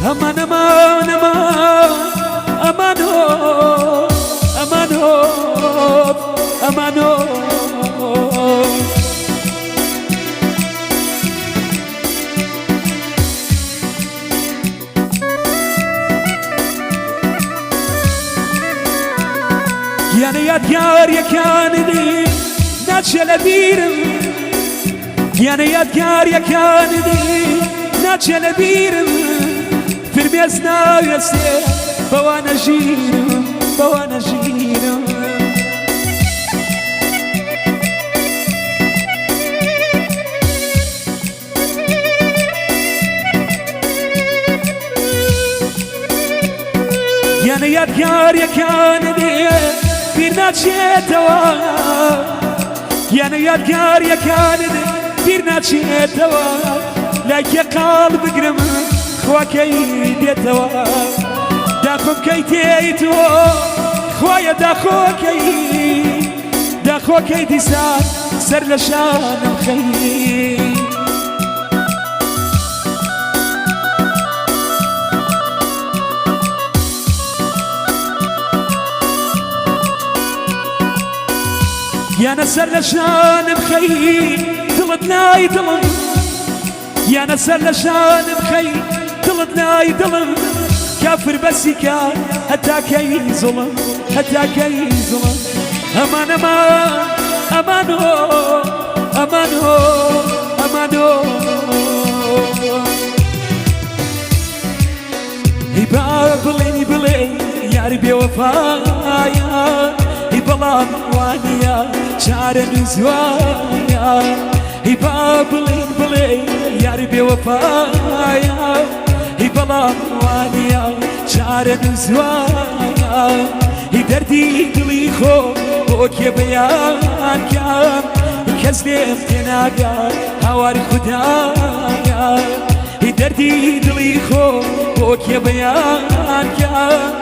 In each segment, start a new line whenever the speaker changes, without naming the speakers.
أمان أمان أمان أمانو أمانو أمانو يعني يا ديار يا كاندي ناتشل بيرم يعني يا ديار يا كاندي ناتشل بيرم في الميزنا يسير بوانا جيرم بوانا جيرم يعني يا ديار يا كاندي بيرنا تشيتوا يعني يا ديار يا كاندي بيرنا تشيتوا لك يا قلب قرم خواكي ديتوا داخو كيتيتو خوايا داخو كيتي سر لشان مخي يا نسر لشان مخي دلتنا يدلن يا نسر لشان مخي دلتنا يدلن كافر بس كان هتاكي ظلم هتاكي ظلم أمان أمان أمانو أمانو أمانو بلي بلي يا ربي وفايا بلان وانيا شعر نزوايا بلي بلي يا ربي وفايا بلان وانيا شعر نزوايا دردي دلي خوك يا بيان كان كزلم تناقا هوار خدايا دردي دلي خوك يا بيان كان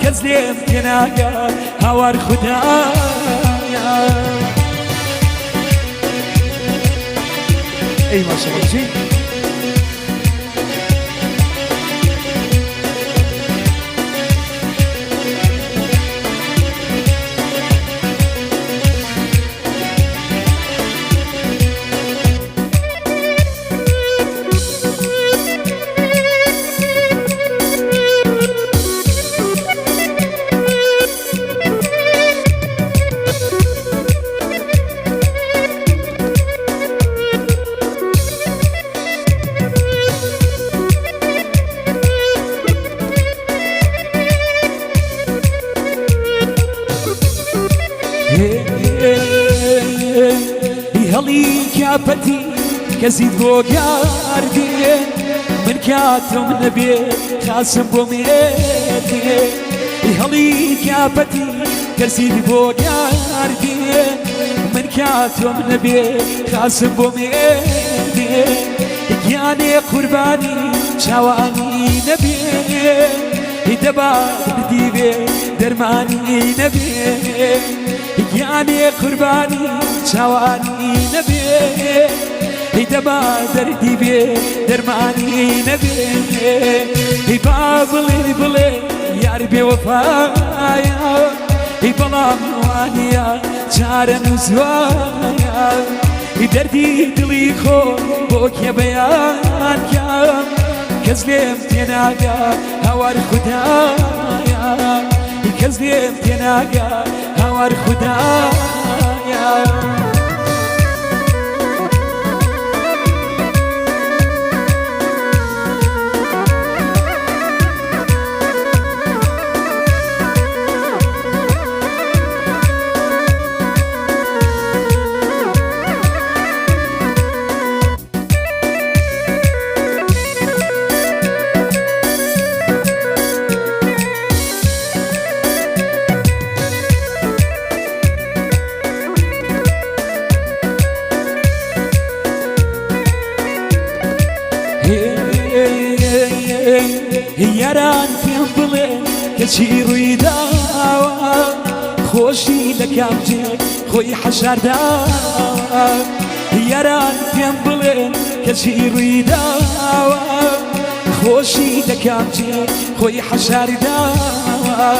كزلم تناقا هوار خدايا اي ما شاء الله جي هلي كابتي كزيد بوغاردين من كاتم نبي خاسم بوميتي هلي كابتي كزيد بوغاردين من كاتم نبي خاسم بوميتي يعني قرباني شواني نبي دبا بديبي درماني نبي يعني قرباني شواني نبي دبا دردي بي درماني نبي بابلي بلي يا ربي وفايا بلام وانيا شعر نزوايا دردي دلي خوك يا بيان كان كزلم تناقا هوار خدايا كزلم تناقا هوار خدايا ياران فين بلين كشي رويداوا خوشي لكام جيك خوي حشار داوا ياران فين بلين کەچی ڕوویداوە خۆشی دەکام جێ خۆی حەشارداوە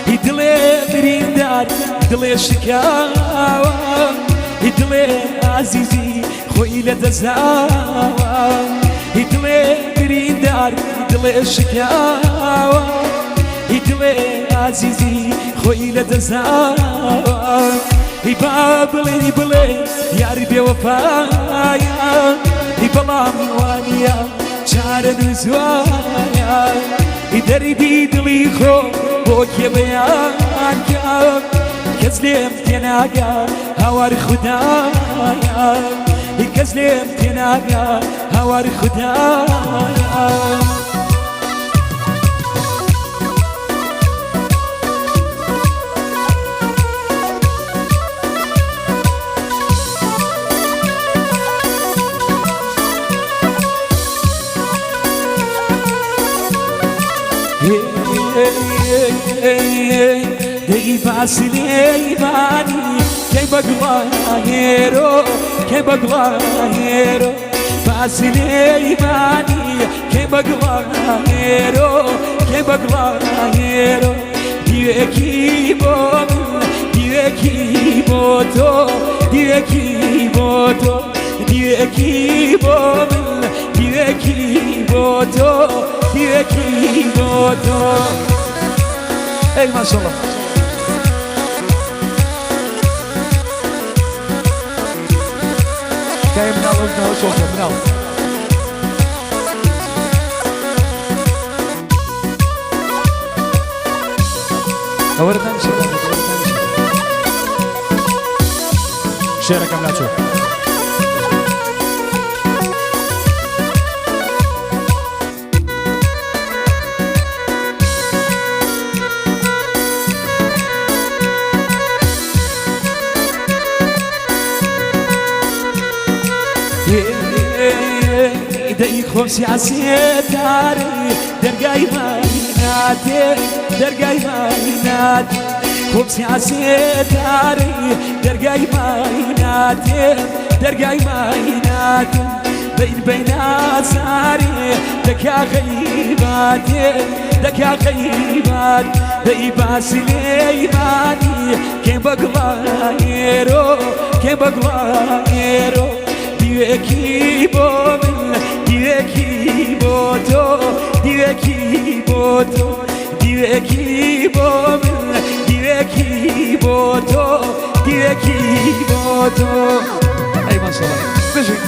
هی دڵێ بریندار دڵێ شکاوە هی دڵێ عەزیزی خۆی لەدەزاوە هی دڵێ بریندار دڵێ شکاوە هی دڵێ عەزیزی خۆی لەدەزاوە هی با بڵێ یاری بێوەفایە هی بەڵامی وانیە چارە نووسوایە هی دەریدی دڵی خۆ بۆ کێ بەیانکە کەس لێم تێناگا هاوار خودایە هی کەس لێم تێناگا هاوار خودایە دەی باسی لێیمانی کەی بەگڵاهێرۆ کەی بەگڵاهێرۆ باسی لێیمانی کەی بەگڵاهێرۆ کەی بەگڵاهێرۆ دیوێکی بۆ من دیوێکی بۆ تۆ دیوێکی بۆ تۆ دیوێکی بۆ من دیوێکی بۆ تۆ دیوێکی بۆ تۆ ای ماشاءالله جاي من اول ما شوفه من اول اورد نمشي شيرك ام لا تشوف دەی خۆسی عسێداری دەرگای مایناتێ دەرگای ماینات خۆسی عسێداری دەرگای مایناتێ دەرگای ماینات بین بین ئازاری دەکا غەیباتێ دەکا غەیبات دەی باسی لێیمانی کێ بەگڵاهێرۆ کێ بەگڵاهێرۆ دیوێکی بۆ من دیوێکی بۆ تۆ دیوێکی بۆ تۆ دیوێکی بۆ من دیوێکی بۆ تۆ دیوێکی بۆ تۆ ئەی ماشاءالله بژین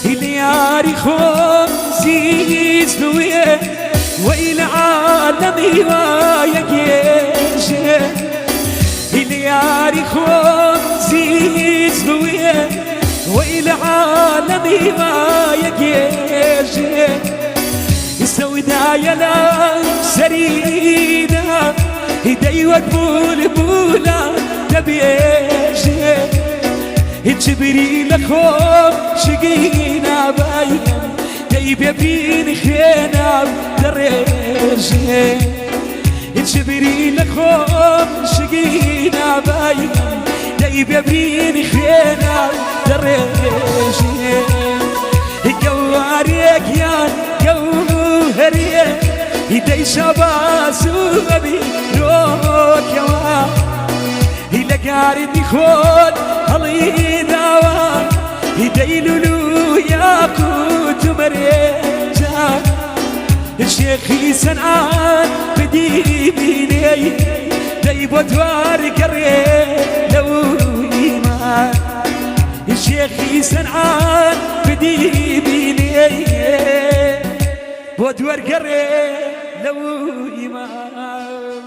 الياري خمسيس بويه وإلى عالمي وياكيشه الياري خمسيس بويه وإلى عالمي وياكيشه يسوي دايا لا سرينا هدي وقبول بولا تبيشه جبريل خۆم شگينا بايم دەی ببینی خوێنە دەڕێژێ جبريل خۆم شگينا بايم دەی ببینی خوێنە دەڕێژێ گەوارێکیان گەوهەریە دەی شەباز و بەبی ڕۆکەوە لەگاردی خۆت هەڵی داوە هیدەی لولو یاقوت و مەرێجان شێخی سەنعان بدی بینێی دەی بۆ دوار گەڕێ لەو ئیمان شێخی سەنعان بدی بینێی بۆ دوار گەڕێ لەو ئیمان